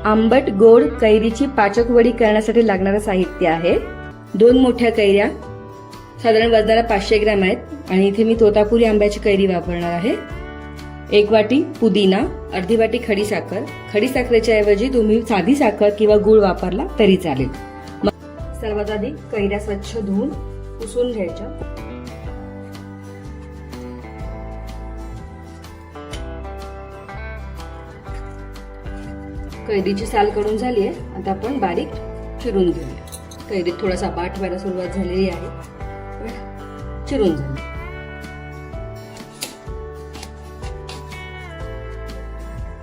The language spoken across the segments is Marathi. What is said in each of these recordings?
आंबट गोड कैरीची पाचक वडी करण्यासाठी लागणारं साहित्य आहे 2 मोठ्या कैऱ्या, साधारण वजनाला 500 ग्रॅम आहेत आणि इथे मी तोतापुरी आंब्याची कैरी वापरणार आहे। 1 वाटी पुदिना, अर्धी वाटी खडीसाखर। खडीसाखरेच्या ऐवजी तुम्ही साधी साखर किंवा गूळ वापरला तरी चालेल। सर्वात आधी कैऱ्या स्वच्छ धुवून पुसून घ्यायच्या। कैरीची साल काढून झाली आहे, आता आपण बारीक चिरून घेऊया। कैरीत थोडासा बाट व्हायला सुरुवात झालेली आहे, चिरून झाली।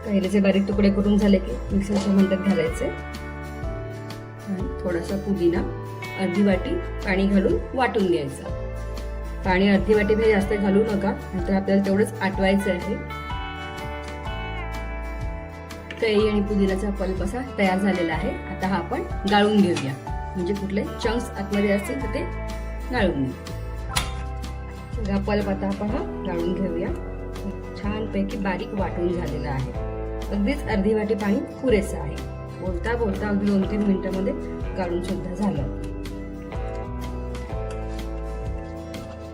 कैरीचे बारीक तुकडे करून झाले की मिक्सरच्या भांड्यात घालायचे आणि थोडासा पुदिना, अर्धी वाटी पाणी घालून वाटून घ्यायचं। पाणी अर्धी वाटी जास्त घालू नका, नंतर आपल्याला तेवढंच आटवायचं आहे। कैरी आणि पुदिनाचा पल्प असा तयार झालेला आहे। आता हा आपण गाळून घेऊया, म्हणजे कुठले चंक्स आतमध्ये असतील तर ते गाळून घेऊ। हा पल्प आता आपण हा गाळून घेऊया। छानपैकी बारीक वाटून झालेला आहे, अगदीच अर्धी वाटी पाणी पुरेसं आहे। बोलता बोलता अगदी 2-3 मिनिटांमध्ये गाळून सुद्धा झालं।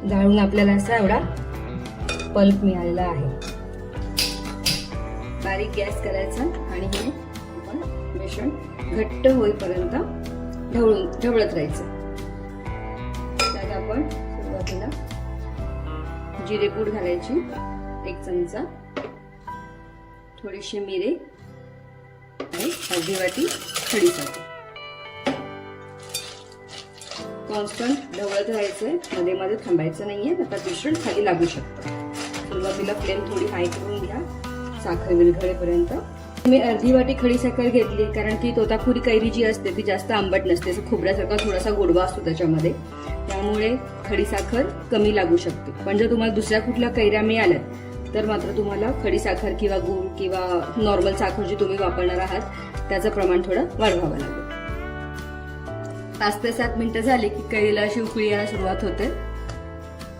गाळून आपल्याला असा एवढा पल्प मिळालेला आहे। बारीक गॅस करायचा आणि हे आपण मिश्रण घट्ट होईपर्यंत ढवळत राहायचं। त्यात आपण सुरुवातीला जिरेपूड घालायची 1 चमचा, थोडीशी मिरे आणि अर्धी वाटी खडीसाखर। कॉन्स्टंट ढवळत राहायचंय, मध्ये मध्ये थांबायचं नाहीये, आता मिश्रण खाली लागू शकतं। सुरुवातीला फ्लेम थोडी हाय करून घ्या साखर विरघळेपर्यंत। मी अर्धी वाटी खडीसाखर घेतली, कारण की तोतापुरी कैरी जी असते ती जास्त आंबट नसते, खोबऱ्यासारखा थोडासा गोडवा असतो त्याच्यामध्ये, त्यामुळे खडीसाखर कमी लागू शकते। पण जर तुम्हाला दुसऱ्या कुठल्या कैऱ्या मिळाल्या तर मात्र तुम्हाला खडीसाखर किंवा गूळ किंवा नॉर्मल साखर जी तुम्ही वापरणार आहात त्याचं प्रमाण थोडं वाढवावं लागेल। 5 ते 7 मिनिटं झाली की कैरीला अशी उकळी यायला सुरुवात होते।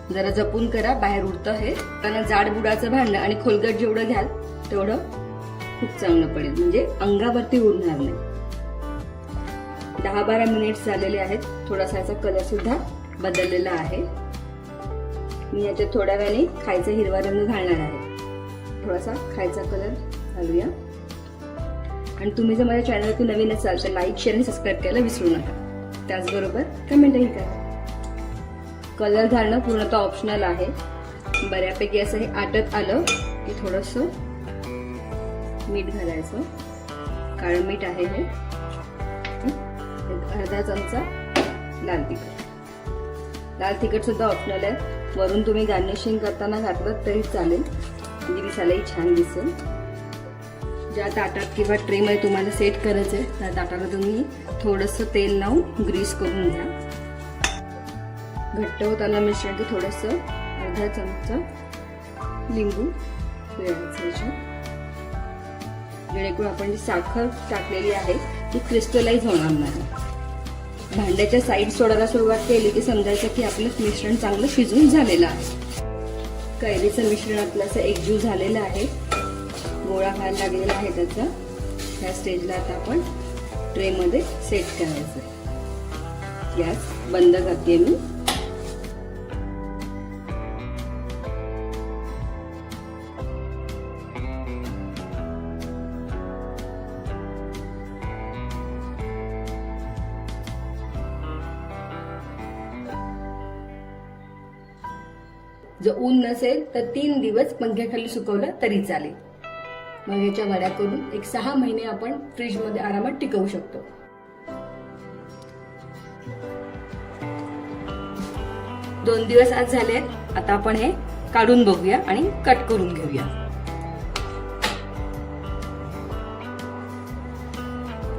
जरा जपून करा, बाहेर उडतं हे। त्यांना जाड बुडाचं भांडं आणि खोलगट जेवढं घ्याल तेवढं खूप चांगलं पडेल, म्हणजे अंगावरती उडणार नाही। 10-12 मिनिट झालेले आहेत, थोडासा याचा कलर सुद्धा बदललेला आहे। मी याच्यात थोड्या वेळाने खायचा हिरवा रंग घालणार आहे। थोडासा खायचा कलर घालूया आणि तुम्ही जर माझ्या चॅनलवरती नवीन असाल तर लाईक, शेअर आणि सबस्क्राईब करायला विसरू नका। त्याचबरोबर कमेंटही करा। कलर घालणं पूर्णतः ऑप्शनल आहे। बऱ्यापैकी असं हे आटत आलं की थोडंसं मीठ घालायचं, काळं मीठ आहे हे, अर्धा चमचा लाल तिखट। लाल तिखट सुद्धा ऑप्शनल आहे, वरून तुम्ही गार्निशिंग करताना घातलं तरी चालेल, म्हणजे दिसायलाही छान दिसेल। ज्या ताटात किंवा ट्रे मध्ये तुम्हाला सेट करायचंय त्या ताटाला तुम्ही थोडंसं तेल लावून ग्रीस करून घ्या। घट्ट होताना मिश्रण की थोडंसं अर्धा चमचा लिंबू पिळायचं, जेणेकरून आपण जी साखर टाकलेली आहे ती क्रिस्टलाइज होणार नाही। भांड्याच्या साईड सोडायला सुरुवात केली की समजायचं की आपलं मिश्रण चांगलं शिजून झालेलं आहे। कैरीचं मिश्रण आपलं असं एकजीव झालेलं आहे, गोळा व्हायला लागलेला आहे त्याचा। ह्या स्टेजला आता आपण ट्रे मध्ये सेट करायचं। गॅस बंद करते मी। जर ऊन नसेल तर 3 दिवस पंख्याखाली सुकवलं तरी चालेल। मग याच्या वड्या करून 6 महिने आपण फ्रीज मध्ये आरामात टिकवू शकतो। दोन दिवस आज झाले, आता आपण हे काढून बघूया आणि कट करून घेऊया।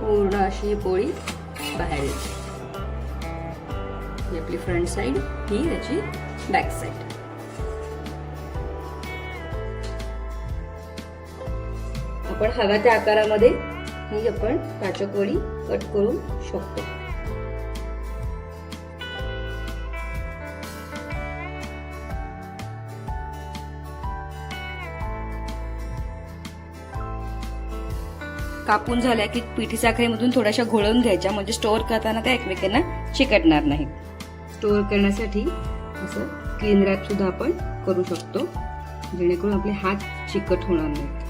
पूर्ण अशी पोळी बाहेर येते। ही आपली फ्रंट साइड, ही याची बॅक साइड। आपण हव्या त्या आकारामध्ये ही आपण पाचक वडी कट करू शकतो। कापून झाल्या की पिठी साखरेमधून थोड्याशा घोळवून घ्यायच्या, म्हणजे स्टोअर करताना त्या एकमेकांना चिकटणार नाहीत. स्टोअर करण्यासाठी असं क्लीन रॅप सुद्धा आपण करू शकतो, जेणेकरून आपले हात चिकट होणार नाहीत.